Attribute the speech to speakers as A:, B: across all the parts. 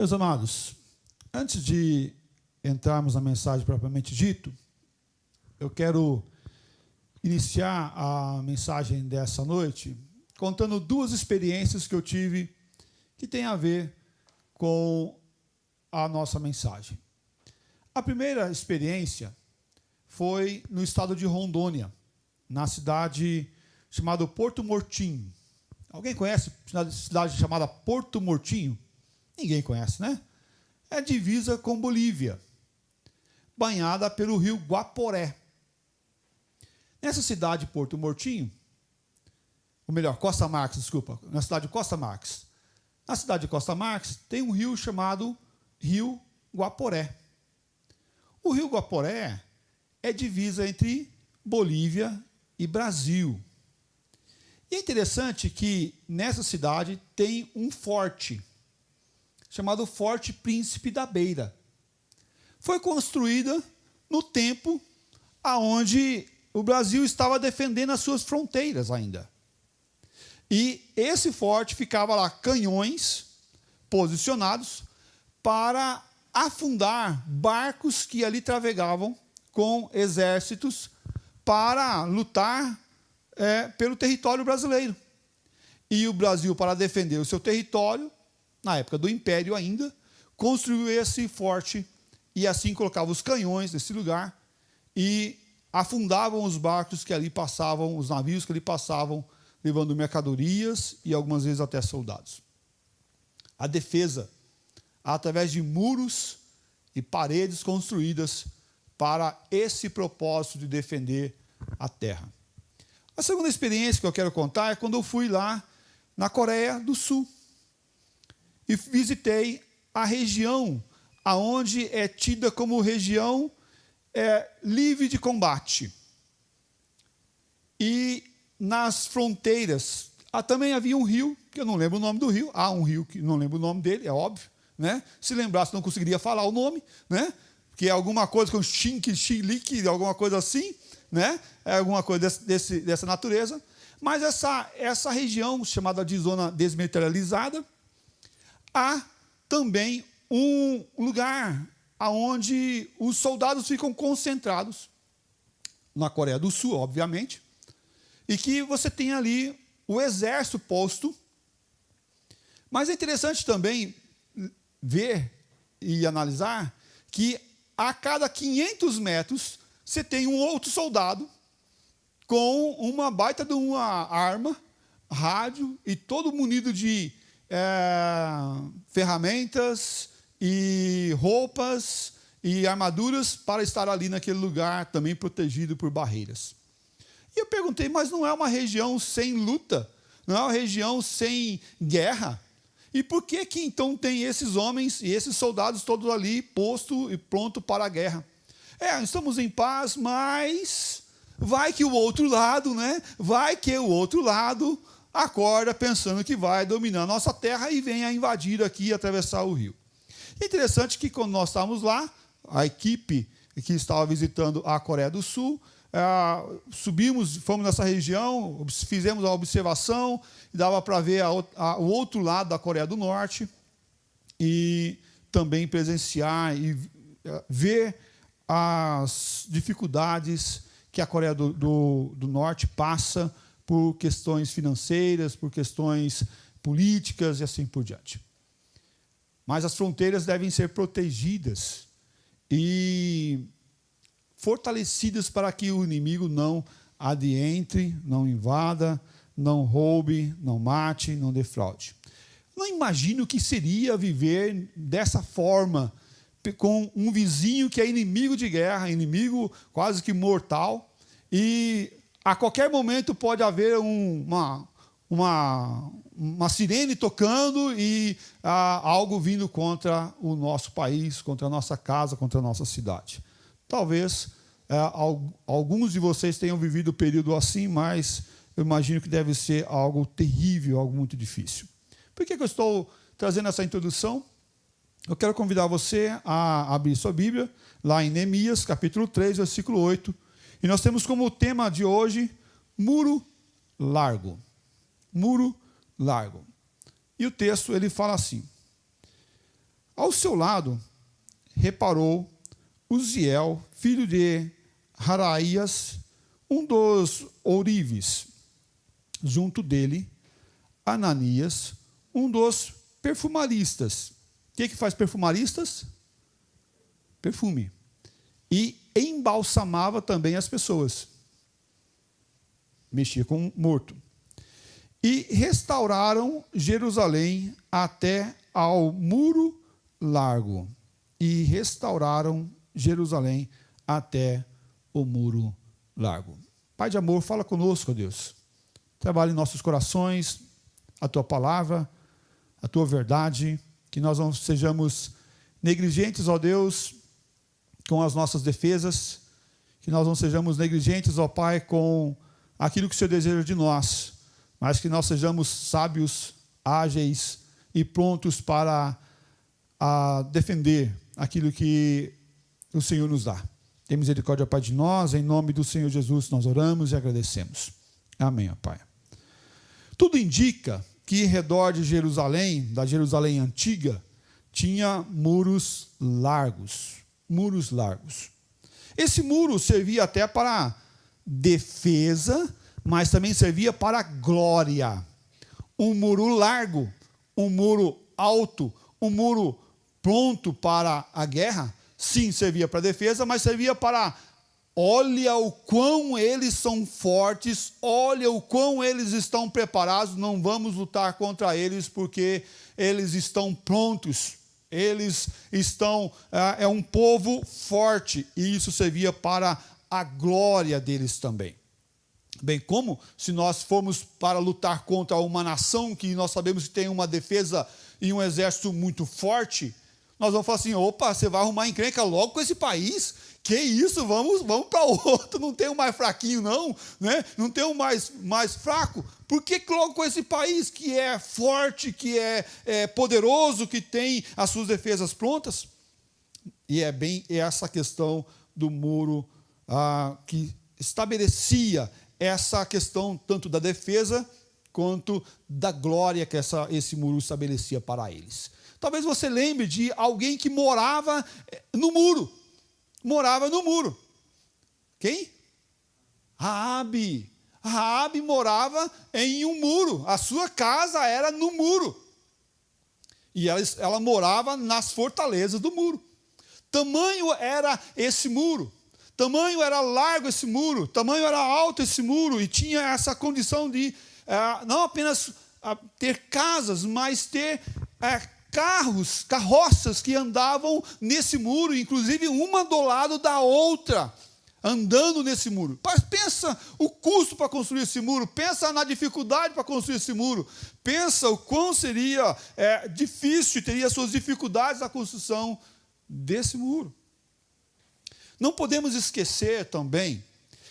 A: Meus amados, antes de entrarmos na mensagem propriamente dito, eu quero iniciar a mensagem dessa noite contando duas experiências que eu tive que têm a ver com a nossa mensagem. A primeira experiência foi no estado de Rondônia, na cidade chamada Porto Murtinho. Alguém conhece a cidade chamada Porto Murtinho? Ninguém conhece, né? É divisa com Bolívia, banhada pelo rio Guaporé. Nessa cidade de Porto Murtinho, ou melhor, Costa Marques, desculpa, na cidade de Costa Marques. Na cidade de Costa Marques tem um rio chamado Rio Guaporé. O rio Guaporé é divisa entre Bolívia e Brasil. E é interessante que nessa cidade tem um forte, chamado Forte Príncipe da Beira. Foi construída no tempo onde o Brasil estava defendendo as suas fronteiras ainda. E esse forte ficava lá, canhões posicionados para afundar barcos que ali travegavam com exércitos para lutar pelo território brasileiro. E o Brasil, para defender o seu território, na época do Império ainda, construiu esse forte e assim colocava os canhões nesse lugar e afundavam os barcos que ali passavam, os navios que ali passavam, levando mercadorias e algumas vezes até soldados. A defesa, através de muros e paredes construídas para esse propósito de defender a terra. A segunda experiência que eu quero contar é quando eu fui lá na Coreia do Sul e visitei a região aonde é tida como região livre de combate. E nas fronteiras também havia um rio, que eu não lembro o nome do rio, há um rio que não lembro o nome dele, é óbvio, né? Se lembrasse não conseguiria falar o nome, né? Que é alguma coisa com xilique, alguma coisa assim, né? É alguma coisa dessa natureza. Mas essa região, chamada de zona desmilitarizada, há também um lugar onde os soldados ficam concentrados, na Coreia do Sul, obviamente, e que você tem ali o exército posto. Mas é interessante também ver e analisar que a cada 500 metros você tem um outro soldado com uma baita de uma arma, rádio e todo munido de ferramentas e roupas e armaduras para estar ali naquele lugar também protegido por barreiras. E eu perguntei, mas não é uma região sem luta? Não é uma região sem guerra? E por que então tem esses homens e esses soldados todos ali posto e pronto para a guerra? Estamos em paz, mas vai que o outro lado, né? Vai que o outro lado acorda pensando que vai dominar a nossa terra e vem a invadir aqui e atravessar o rio. Interessante que quando nós estávamos lá, a equipe que estava visitando a Coreia do Sul, subimos, fomos nessa região, fizemos a observação, e dava para ver o outro lado da Coreia do Norte e também presenciar e ver as dificuldades que a Coreia do Norte passa por questões financeiras, por questões políticas e assim por diante. Mas as fronteiras devem ser protegidas e fortalecidas para que o inimigo não adentre, não invada, não roube, não mate, não defraude. Não imagino o que seria viver dessa forma, com um vizinho que é inimigo de guerra, inimigo quase que mortal, e a qualquer momento pode haver uma sirene tocando e algo vindo contra o nosso país, contra a nossa casa, contra a nossa cidade. Talvez alguns de vocês tenham vivido o período assim, mas eu imagino que deve ser algo terrível, algo muito difícil. Por que eu estou trazendo essa introdução? Eu quero convidar você a abrir sua Bíblia, lá em Neemias, capítulo 3, versículo 8. E nós temos como tema de hoje, Muro Largo. Muro Largo. E o texto, ele fala assim: Ao seu lado, reparou Uziel, filho de Haraías, um dos ourives. Junto dele, Ananias, um dos perfumaristas. O que faz perfumaristas? Perfume. E embalsamava também as pessoas. Mexia com morto. E restauraram Jerusalém até ao muro largo. E restauraram Jerusalém até o muro largo. Pai de amor, fala conosco, ó Deus. Trabalhe em nossos corações a tua palavra, a tua verdade, que nós não sejamos negligentes, ó Deus, com as nossas defesas, que nós não sejamos negligentes, ó Pai, com aquilo que o Senhor deseja de nós, mas que nós sejamos sábios, ágeis e prontos para defender aquilo que o Senhor nos dá. Tem misericórdia, Pai, de nós, em nome do Senhor Jesus nós oramos e agradecemos. Amém, ó Pai. Tudo indica que em redor de Jerusalém, da Jerusalém antiga, tinha muros largos. Muros largos. Esse muro servia até para defesa, mas também servia para glória. Um muro largo, um muro alto, um muro pronto para a guerra, sim, servia para defesa, mas servia para, olha o quão eles são fortes, olha o quão eles estão preparados, não vamos lutar contra eles, porque eles estão prontos, eles estão, é um povo forte, e isso servia para a glória deles também. Bem como se nós formos para lutar contra uma nação que nós sabemos que tem uma defesa e um exército muito forte, nós vamos falar assim, opa, você vai arrumar encrenca logo com esse país? Que isso, vamos para outro, não tem um mais fraquinho não, né? Não tem um mais fraco. Por que logo com esse país que é forte, que é poderoso, que tem as suas defesas prontas? E é bem essa questão do muro que estabelecia essa questão tanto da defesa quanto da glória que esse muro estabelecia para eles. Talvez você lembre de alguém que morava no muro. Morava no muro. Quem? Raabe. Raabe morava em um muro. A sua casa era no muro. E ela morava nas fortalezas do muro. Tamanho era esse muro. Tamanho era largo esse muro. Tamanho era alto esse muro. E tinha essa condição de não apenas ter casas, mas ter carroças que andavam nesse muro, inclusive uma do lado da outra, andando nesse muro. Mas pensa o custo para construir esse muro, pensa na dificuldade para construir esse muro, pensa o quão seria difícil, teria suas dificuldades na construção desse muro. Não podemos esquecer também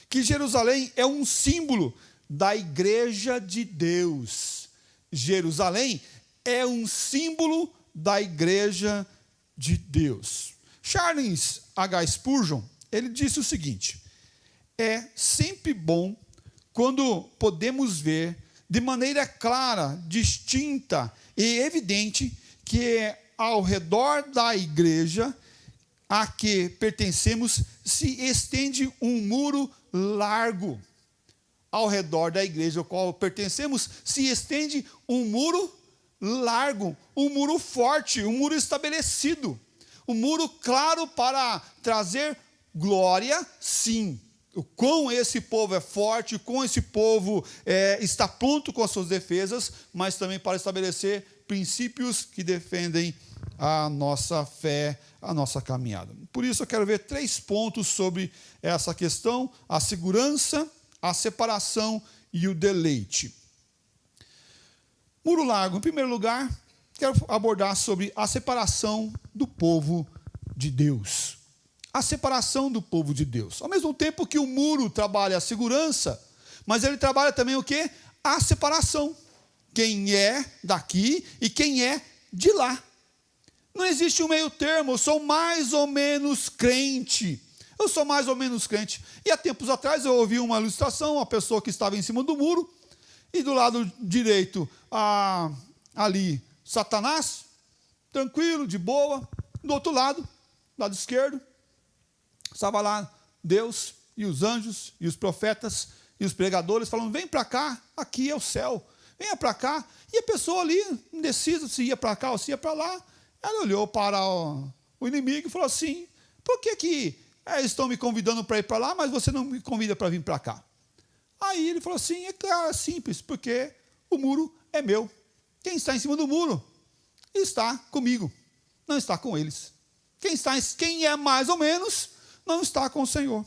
A: que Jerusalém é um símbolo da igreja de Deus. Jerusalém é um símbolo da igreja de Deus. Charles H. Spurgeon, ele disse o seguinte: é sempre bom quando podemos ver de maneira clara, distinta e evidente que ao redor da igreja a que pertencemos se estende um muro largo. Ao redor da igreja ao qual pertencemos se estende um muro largo, um muro forte, um muro estabelecido, um muro claro para trazer glória, sim. O quão esse povo é forte, o quão esse povo está pronto com as suas defesas, mas também para estabelecer princípios que defendem a nossa fé, a nossa caminhada. Por isso eu quero ver 3 pontos sobre essa questão: a segurança, a separação e o deleite. Muro largo. Em primeiro lugar, quero abordar sobre a separação do povo de Deus. A separação do povo de Deus. Ao mesmo tempo que o muro trabalha a segurança, mas ele trabalha também o quê? A separação. Quem é daqui e quem é de lá. Não existe um meio termo, eu sou mais ou menos crente. Eu sou mais ou menos crente. E há tempos atrás eu ouvi uma ilustração, uma pessoa que estava em cima do muro, e do lado direito, ali, Satanás, tranquilo, de boa. Do outro lado esquerdo, estava lá Deus e os anjos e os profetas e os pregadores falando: vem para cá, aqui é o céu, venha para cá. E a pessoa ali, indecisa se ia para cá ou se ia para lá, ela olhou para o inimigo e falou assim: por que estão me convidando para ir para lá, mas você não me convida para vir para cá? Aí ele falou assim: é claro, é simples, porque o muro é meu. Quem está em cima do muro está comigo, não está com eles. Quem é mais ou menos, não está com o Senhor.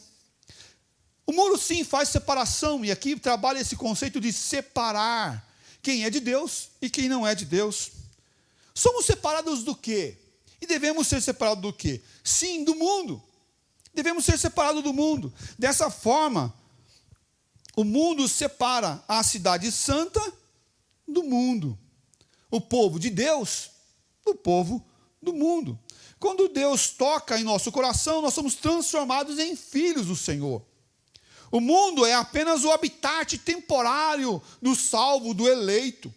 A: O muro sim faz separação, e aqui trabalha esse conceito de separar quem é de Deus e quem não é de Deus. Somos separados do quê? E devemos ser separados do quê? Sim, do mundo. Devemos ser separados do mundo. Dessa forma, o mundo separa a cidade santa do mundo. O povo de Deus do povo do mundo. Quando Deus toca em nosso coração, nós somos transformados em filhos do Senhor. O mundo é apenas o habitat temporário do salvo, do eleito.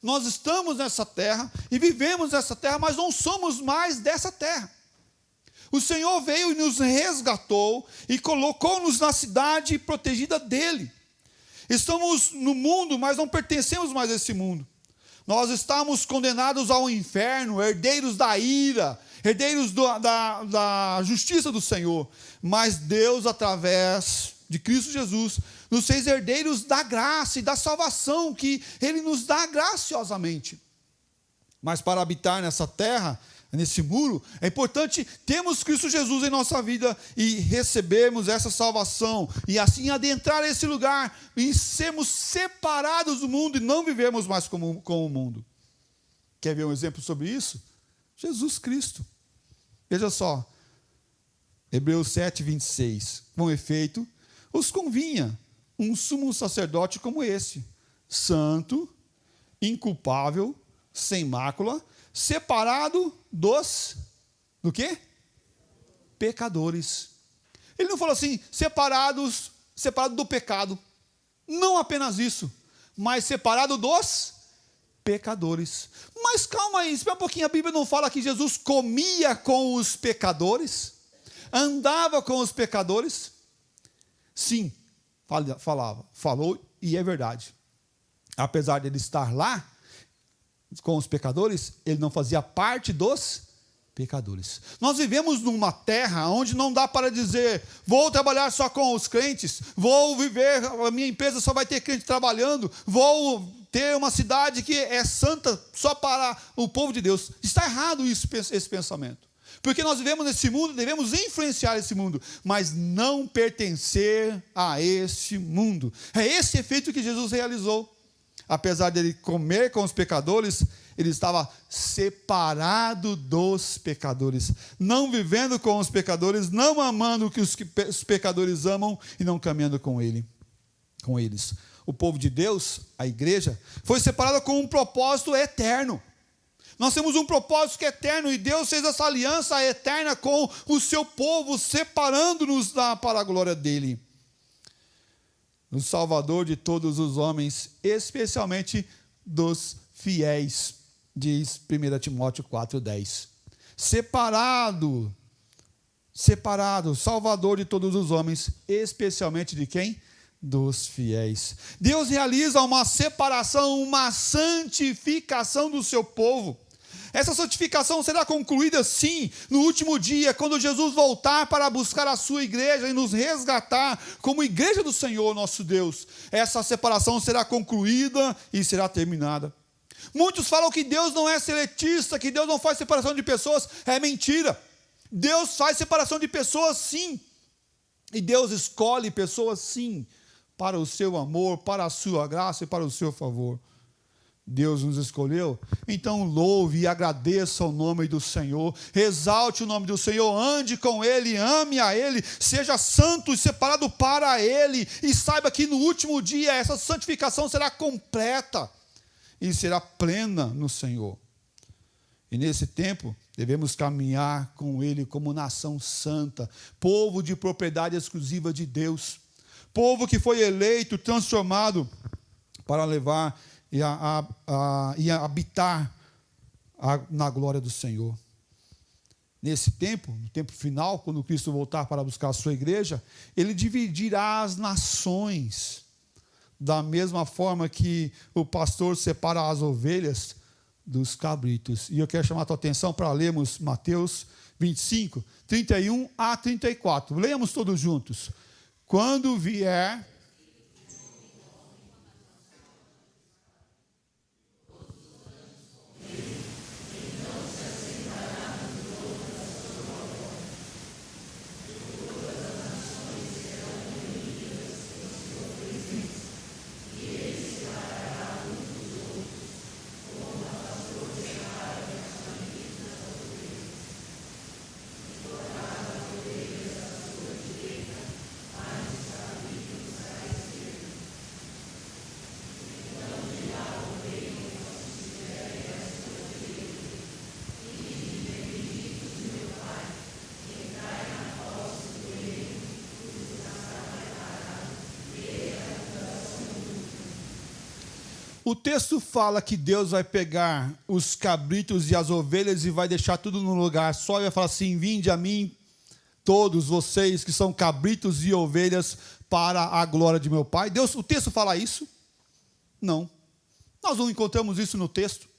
A: Nós estamos nessa terra e vivemos nessa terra, mas não somos mais dessa terra. O Senhor veio e nos resgatou e colocou-nos na cidade protegida dele. Estamos no mundo, mas não pertencemos mais a esse mundo. Nós estamos condenados ao inferno, herdeiros da ira, herdeiros da justiça do Senhor. Mas Deus, através de Cristo Jesus, nos fez herdeiros da graça e da salvação que Ele nos dá graciosamente. Mas para habitar nessa terra, nesse muro, é importante termos Cristo Jesus em nossa vida e recebermos essa salvação, e assim adentrar esse lugar e sermos separados do mundo e não vivermos mais com o mundo. Quer ver um exemplo sobre isso? Jesus Cristo. Veja só, Hebreus 7, 26. Com efeito, os convinha um sumo sacerdote como esse, santo, inculpável, sem mácula, separado do quê? Pecadores. Ele não falou assim, separado do pecado. Não apenas isso, mas separado dos pecadores. Mas calma aí, espera um pouquinho, a Bíblia não fala que Jesus comia com os pecadores? Andava com os pecadores? Sim, falou e é verdade. Apesar de ele estar lá com os pecadores, ele não fazia parte dos pecadores. Nós vivemos numa terra onde não dá para dizer: vou trabalhar só com os crentes, vou viver, a minha empresa só vai ter crente trabalhando, vou ter uma cidade que é santa só para o povo de Deus. Está errado esse pensamento. Porque nós vivemos nesse mundo, devemos influenciar esse mundo, mas não pertencer a esse mundo. É esse efeito que Jesus realizou. Apesar de ele comer com os pecadores, ele estava separado dos pecadores, não vivendo com os pecadores, não amando o que os pecadores amam e não caminhando com eles. O povo de Deus, a igreja, foi separada com um propósito eterno. Nós temos um propósito que é eterno, e Deus fez essa aliança eterna com o seu povo, separando-nos para a glória dele. O Salvador de todos os homens, especialmente dos fiéis, diz 1 Timóteo 4,10. Separado, Salvador de todos os homens, especialmente de quem? Dos fiéis. Deus realiza uma separação, uma santificação do seu povo. Essa santificação será concluída, sim, no último dia, quando Jesus voltar para buscar a sua igreja e nos resgatar como igreja do Senhor, nosso Deus. Essa separação será concluída e será terminada. Muitos falam que Deus não é seletista, que Deus não faz separação de pessoas. É mentira. Deus faz separação de pessoas, sim. E Deus escolhe pessoas, sim, para o seu amor, para a sua graça e para o seu favor. Deus nos escolheu, então louve e agradeça o nome do Senhor, exalte o nome do Senhor, ande com Ele, ame a Ele, seja santo e separado para Ele, e saiba que no último dia essa santificação será completa e será plena no Senhor. E nesse tempo devemos caminhar com Ele como nação santa, povo de propriedade exclusiva de Deus, povo que foi eleito, transformado para levar e a habitar na glória do Senhor. Nesse tempo, no tempo final, quando Cristo voltar para buscar a sua igreja, ele dividirá as nações, da mesma forma que o pastor separa as ovelhas dos cabritos. E eu quero chamar a tua atenção para lermos Mateus 25, 31 a 34. Leamos todos juntos. Quando vier... O texto fala que Deus vai pegar os cabritos e as ovelhas e vai deixar tudo num lugar só e vai falar assim: vinde a mim, todos vocês que são cabritos e ovelhas, para a glória de meu Pai. Deus, o texto fala isso? Não. Nós não encontramos isso no texto.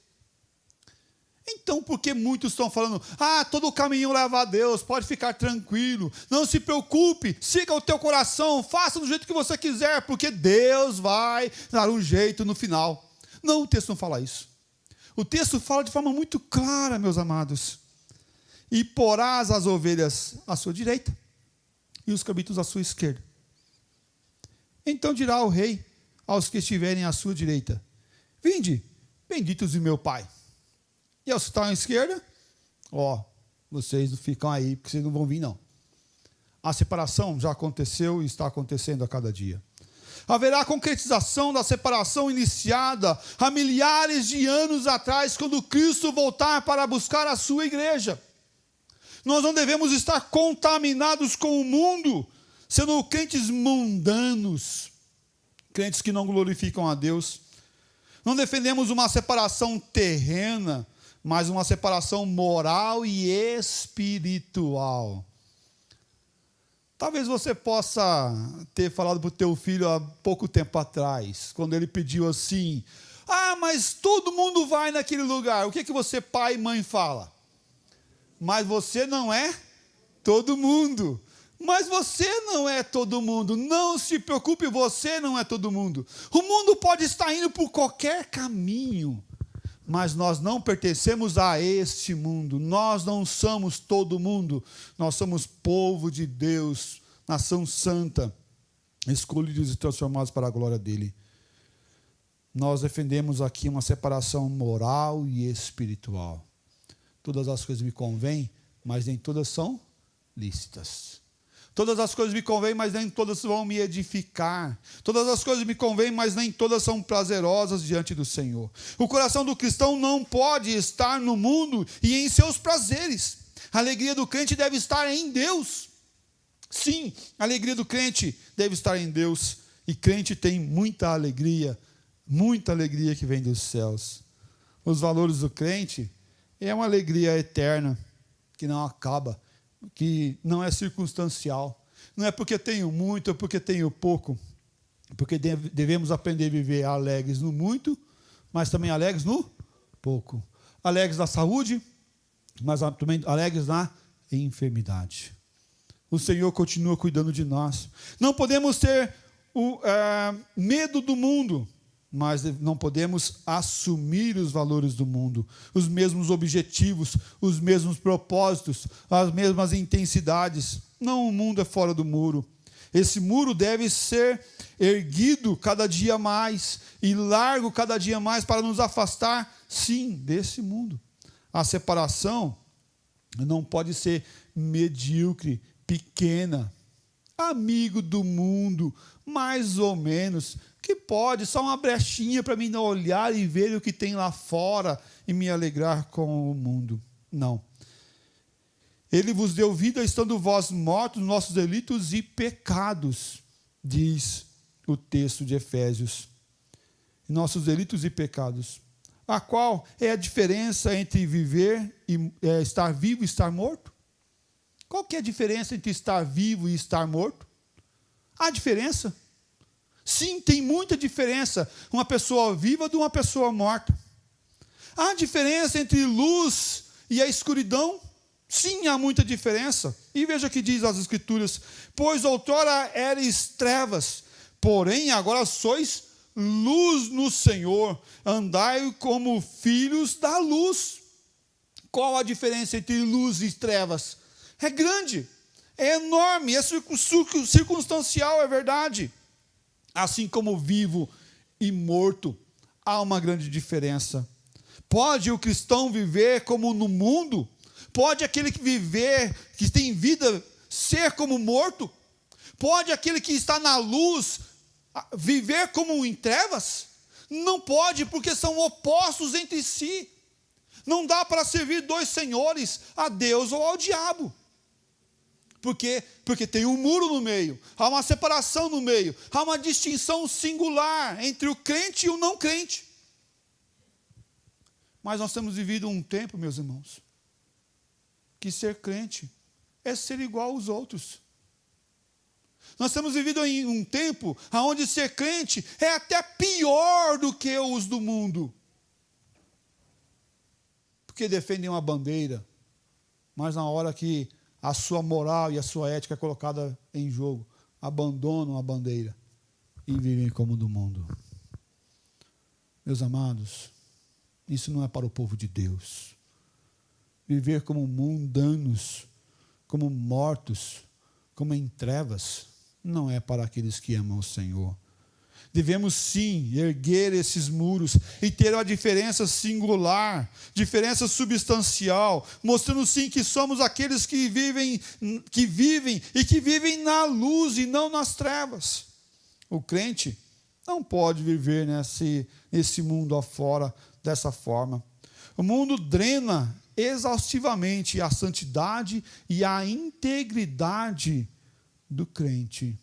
A: Então, por que muitos estão falando: todo caminho leva a Deus, pode ficar tranquilo, não se preocupe, siga o teu coração, faça do jeito que você quiser, porque Deus vai dar um jeito no final. Não, o texto não fala isso. O texto fala de forma muito clara, meus amados: e porás as ovelhas à sua direita e os cabritos à sua esquerda. Então dirá o rei aos que estiverem à sua direita: vinde, benditos de meu Pai. E aos que estão à esquerda, vocês não ficam aí, porque vocês não vão vir, não. A separação já aconteceu e está acontecendo a cada dia. Haverá a concretização da separação iniciada há milhares de anos atrás, quando Cristo voltar para buscar a sua igreja. Nós não devemos estar contaminados com o mundo, sendo crentes mundanos, crentes que não glorificam a Deus. Não defendemos uma separação terrena, mas uma separação moral e espiritual. Talvez você possa ter falado para o teu filho há pouco tempo atrás, quando ele pediu assim: mas todo mundo vai naquele lugar. O que você, pai e mãe, fala? Mas você não é todo mundo. Mas você não é todo mundo. Não se preocupe, você não é todo mundo. O mundo pode estar indo por qualquer caminho, mas nós não pertencemos a este mundo. Nós não somos todo mundo. Nós somos povo de Deus, nação santa, escolhidos e transformados para a glória dele. Nós defendemos aqui uma separação moral e espiritual. Todas as coisas me convêm, mas nem todas são lícitas. Todas as coisas me convêm, mas nem todas vão me edificar. Todas as coisas me convêm, mas nem todas são prazerosas diante do Senhor. O coração do cristão não pode estar no mundo e em seus prazeres. A alegria do crente deve estar em Deus. Sim, a alegria do crente deve estar em Deus. E crente tem muita alegria que vem dos céus. Os valores do crente é uma alegria eterna, que não acaba, que não é circunstancial. Não é porque tenho muito ou porque tenho pouco, porque devemos aprender a viver alegres no muito, mas também alegres no pouco. Alegres na saúde, mas também alegres na enfermidade. O Senhor continua cuidando de nós. Não podemos ter medo do mundo, mas não podemos assumir os valores do mundo, os mesmos objetivos, os mesmos propósitos, as mesmas intensidades. Não, o mundo é fora do muro. Esse muro deve ser erguido cada dia mais e largo cada dia mais para nos afastar, sim, desse mundo. A separação não pode ser medíocre, pequena, amigo do mundo, mais ou menos, que pode, só uma brechinha para mim não olhar e ver o que tem lá fora e me alegrar com o mundo. Não. Ele vos deu vida estando vós mortos nos nossos delitos e pecados, diz o texto de Efésios. Nossos delitos e pecados. a qual é a diferença entre viver e estar vivo e estar morto? Qual que é a diferença entre estar vivo e estar morto? Há diferença? Sim, tem muita diferença. Uma pessoa viva de uma pessoa morta. Há diferença entre luz e a escuridão? Sim, há muita diferença. E veja o que diz as Escrituras: pois outrora eres trevas, porém agora sois luz no Senhor, andai como filhos da luz. Qual a diferença entre luz e trevas? É grande, é enorme, é circunstancial, é verdade. Assim como vivo e morto, há uma grande diferença. Pode o cristão viver como no mundo? Pode aquele que viver, que tem vida, ser como morto? Pode aquele que está na luz viver como em trevas? Não pode, porque são opostos entre si. Não dá para servir dois senhores, a Deus ou ao diabo. Por quê? Porque tem um muro no meio, há uma separação no meio, há uma distinção singular entre o crente e o não crente. Mas nós temos vivido um tempo, meus irmãos, que ser crente é ser igual aos outros. Nós temos vivido em um tempo onde ser crente é até pior do que os do mundo. Porque defendem uma bandeira, mas na hora que a sua moral e a sua ética é colocada em jogo, abandonam a bandeira e vivem como do mundo. Meus amados, isso não é para o povo de Deus. Viver como mundanos, como mortos, como em trevas, não é para aqueles que amam o Senhor. Devemos sim erguer esses muros e ter uma diferença singular, diferença substancial, mostrando sim que somos aqueles que vivem na luz e não nas trevas. O crente não pode viver nesse mundo afora dessa forma. O mundo drena exaustivamente a santidade e a integridade do crente.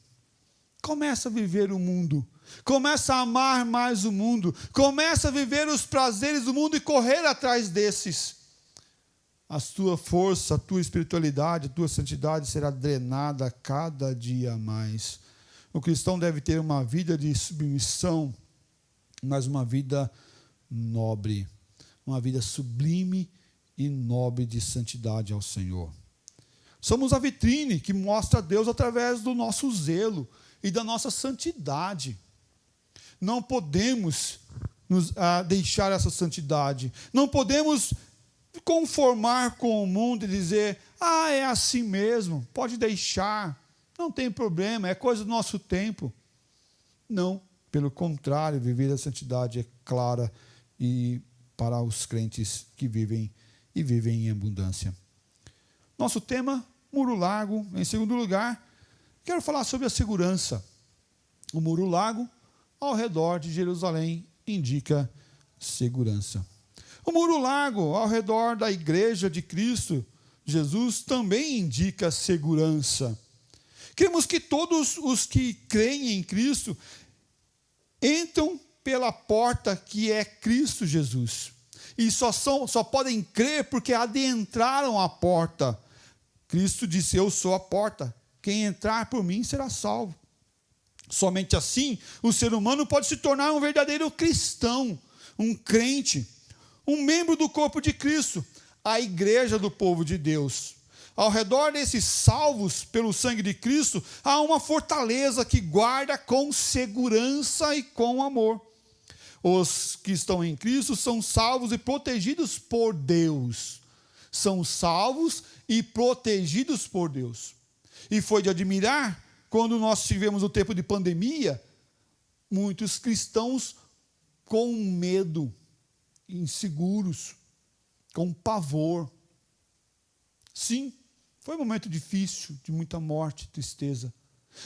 A: Começa a viver o mundo, começa a amar mais o mundo, começa a viver os prazeres do mundo e correr atrás desses. A tua força, a tua espiritualidade, a tua santidade será drenada cada dia mais. O cristão deve ter uma vida de submissão, mas uma vida nobre, uma vida sublime e nobre de santidade ao Senhor. Somos a vitrine que mostra a Deus através do nosso zelo e da nossa santidade. Não podemos deixar essa santidade. Não podemos conformar com o mundo e dizer, é assim mesmo, pode deixar, não tem problema, é coisa do nosso tempo. Não, pelo contrário, viver a santidade é clara e para os crentes que vivem em abundância. Nosso tema, muro largo. Em segundo lugar, quero falar sobre a segurança. O muro largo ao redor de Jerusalém indica segurança. O muro largo ao redor da igreja de Cristo Jesus também indica segurança. Queremos que todos os que creem em Cristo entram pela porta que é Cristo Jesus. E só podem crer porque adentraram a porta. Cristo disse, eu sou a porta. Quem entrar por mim será salvo. Somente assim, o ser humano pode se tornar um verdadeiro cristão, um crente, um membro do corpo de Cristo, a igreja do povo de Deus. Ao redor desses salvos pelo sangue de Cristo, há uma fortaleza que guarda com segurança e com amor. Os que estão em Cristo são salvos e protegidos por Deus. São salvos e protegidos por Deus. E foi de admirar, quando nós tivemos o tempo de pandemia, muitos cristãos com medo, inseguros, com pavor. Sim, foi um momento difícil, de muita morte, tristeza.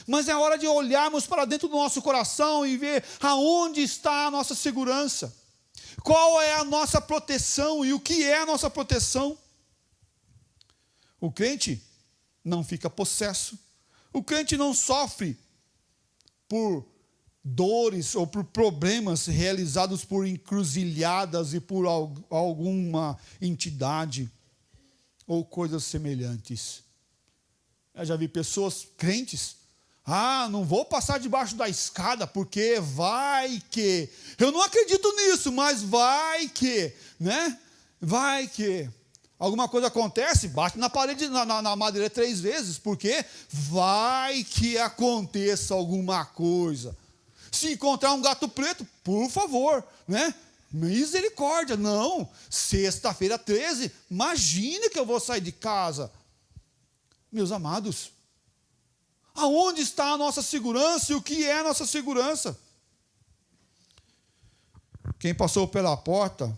A: Mas é hora de olharmos para dentro do nosso coração e ver aonde está a nossa segurança. Qual é a nossa proteção e o que é a nossa proteção? O crente não fica possesso. O crente não sofre por dores ou por problemas realizados por encruzilhadas e por alguma entidade ou coisas semelhantes. Eu já vi pessoas crentes, não vou passar debaixo da escada porque vai que, eu não acredito nisso, mas vai que, né? Vai que alguma coisa acontece, bate na parede, na madeira 3 vezes, porque vai que aconteça alguma coisa. Se encontrar um gato preto, por favor, né? Misericórdia, não. Sexta-feira 13, imagine que eu vou sair de casa. Meus amados, aonde está a nossa segurança e o que é a nossa segurança? Quem passou pela porta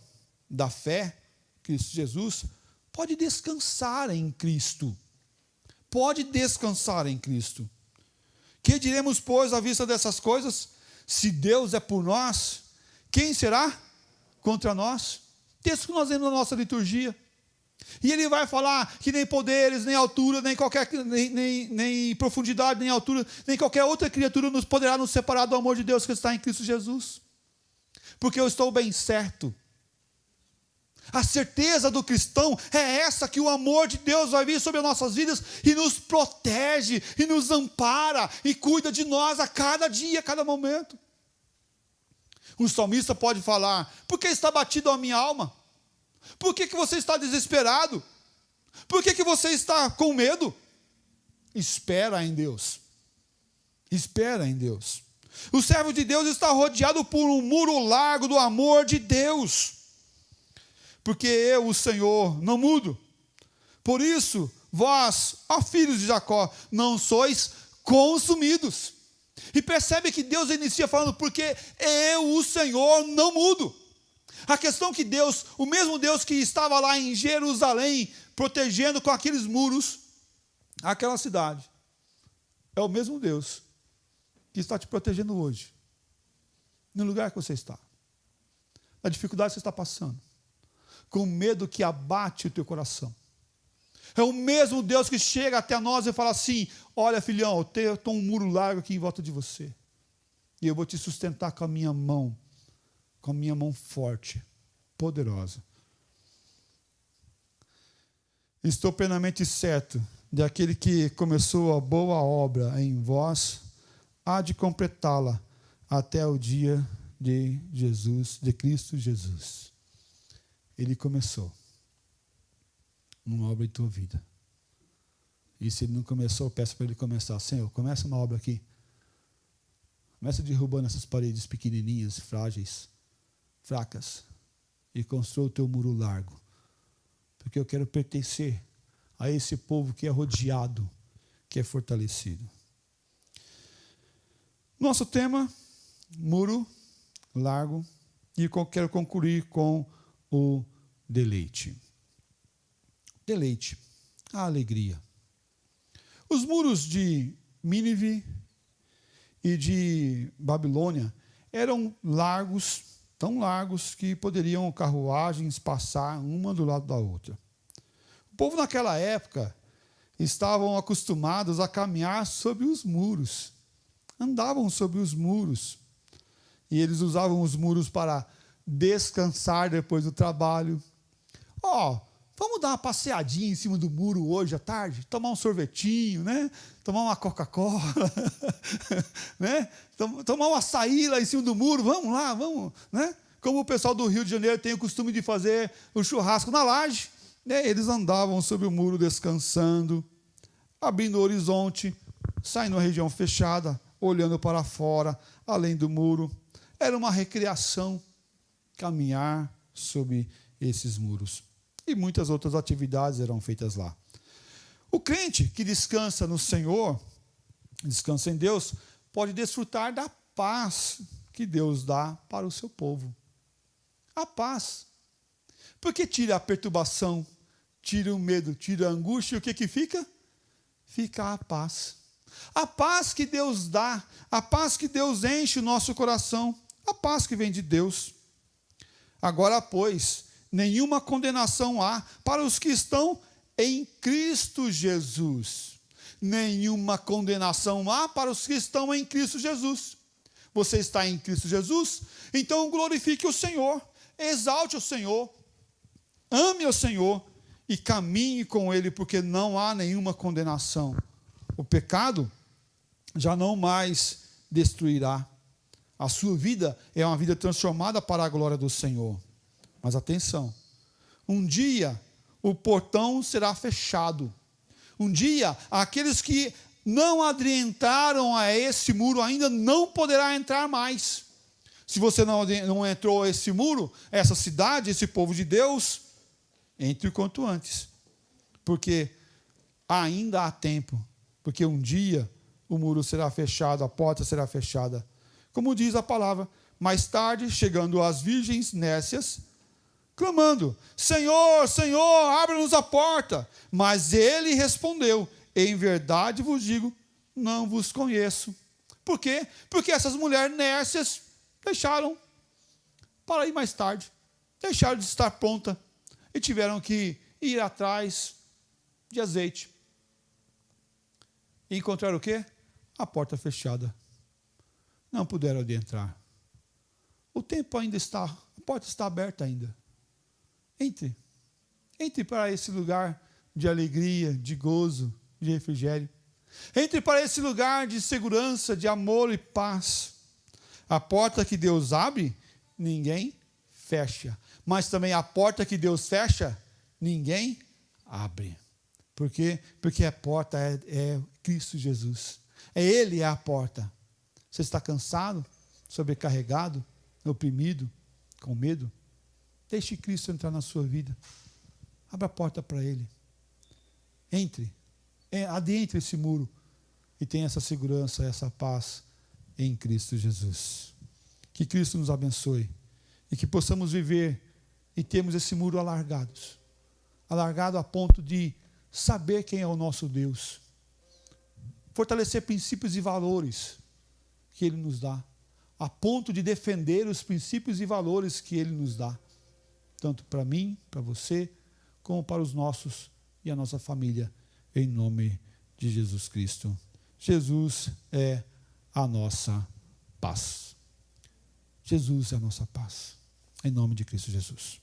A: da fé, Cristo Jesus, pode descansar em Cristo. Pode descansar em Cristo. Que diremos, pois, à vista dessas coisas? Se Deus é por nós, quem será contra nós? Texto que nós lemos na nossa liturgia. E ele vai falar que nem poderes, nem altura, nem profundidade, nem altura, nem qualquer outra criatura nos poderá nos separar do amor de Deus que está em Cristo Jesus. Porque eu estou bem certo. A certeza do cristão é essa, que o amor de Deus vai vir sobre as nossas vidas e nos protege, e nos ampara, e cuida de nós a cada dia, a cada momento. Um salmista pode falar: por que está batido a minha alma? Por que você está desesperado? Por que você está com medo? Espera em Deus. Espera em Deus. O servo de Deus está rodeado por um muro largo do amor de Deus. Porque eu, o Senhor, não mudo. Por isso, vós, ó filhos de Jacó, não sois consumidos. E percebe que Deus inicia falando: porque eu, o Senhor, não mudo. A questão é que Deus, o mesmo Deus que estava lá em Jerusalém, protegendo com aqueles muros aquela cidade, é o mesmo Deus que está te protegendo hoje, no lugar que você está, na dificuldade que você está passando, com o medo que abate o teu coração. É o mesmo Deus que chega até nós e fala assim: olha, filhão, eu estou um muro largo aqui em volta de você, e eu vou te sustentar com a minha mão forte, poderosa. Estou plenamente certo de aquele que começou a boa obra em vós, há de completá-la até o dia de Jesus, de Cristo Jesus. Ele começou uma obra em tua vida. E se ele não começou, peço para ele começar. Senhor, começa uma obra aqui. Começa derrubando essas paredes pequenininhas, frágeis, fracas, e constrói o teu muro largo. Porque eu quero pertencer a esse povo que é rodeado, que é fortalecido. Nosso tema, muro largo, e eu quero concluir com o deleite. Deleite, a alegria. Os muros de Nínive e de Babilônia eram largos, tão largos que poderiam carruagens passar uma do lado da outra. O povo naquela época estavam acostumados a caminhar sobre os muros, andavam sobre os muros, e eles usavam os muros para descansar depois do trabalho. Vamos dar uma passeadinha em cima do muro hoje à tarde, tomar um sorvetinho, né? Tomar uma Coca-Cola, né? Tomar um açaí lá em cima do muro, vamos lá, vamos, né? Como o pessoal do Rio de Janeiro tem o costume de fazer o churrasco na laje, né? Eles andavam sobre o muro descansando, abrindo o horizonte, saindo na região fechada, olhando para fora, além do muro. Era uma recreação, caminhar sobre esses muros. E muitas outras atividades eram feitas lá. O crente que descansa no Senhor, descansa em Deus, pode desfrutar da paz que Deus dá para o seu povo. A paz. Porque tira a perturbação, tira o medo, tira a angústia, e o que fica? Fica a paz. A paz que Deus dá, a paz que Deus enche o nosso coração, a paz que vem de Deus. Agora, pois, nenhuma condenação há para os que estão em Cristo Jesus. Nenhuma condenação há para os que estão em Cristo Jesus. Você está em Cristo Jesus? Então glorifique o Senhor, exalte o Senhor, ame o Senhor e caminhe com Ele, porque não há nenhuma condenação. O pecado já não mais destruirá. A sua vida é uma vida transformada para a glória do Senhor. Mas atenção, um dia o portão será fechado. Um dia aqueles que não adentraram a esse muro ainda não poderá entrar mais. Se você não entrou a esse muro, essa cidade, esse povo de Deus, entre o quanto antes. Porque ainda há tempo. Porque um dia o muro será fechado, a porta será fechada. Como diz a palavra, mais tarde, chegando as virgens nécias, clamando, Senhor, Senhor, abre-nos a porta. Mas ele respondeu, em verdade vos digo, não vos conheço. Por quê? Porque essas mulheres nécias deixaram para ir mais tarde. Deixaram de estar pronta e tiveram que ir atrás de azeite. E encontraram o quê? A porta fechada. Não puderam adentrar. O tempo ainda está, a porta está aberta ainda. Entre para esse lugar de alegria, de gozo, de refrigério. Entre para esse lugar de segurança, de amor e paz. A porta que Deus abre, ninguém fecha. Mas também a porta que Deus fecha, ninguém abre. Por quê? Porque a porta é Cristo Jesus. Ele é a porta. Você está cansado, sobrecarregado, oprimido, com medo? Deixe Cristo entrar na sua vida. Abra a porta para Ele. Entre. Adentre esse muro. E tenha essa segurança, essa paz em Cristo Jesus. Que Cristo nos abençoe. E que possamos viver e termos esse muro alargado a ponto de saber quem é o nosso Deus. Fortalecer princípios e valores que Ele nos dá. A ponto de defender os princípios e valores que Ele nos dá. Tanto para mim, para você, como para os nossos e a nossa família. Em nome de Jesus Cristo. Jesus é a nossa paz. Jesus é a nossa paz. Em nome de Cristo Jesus.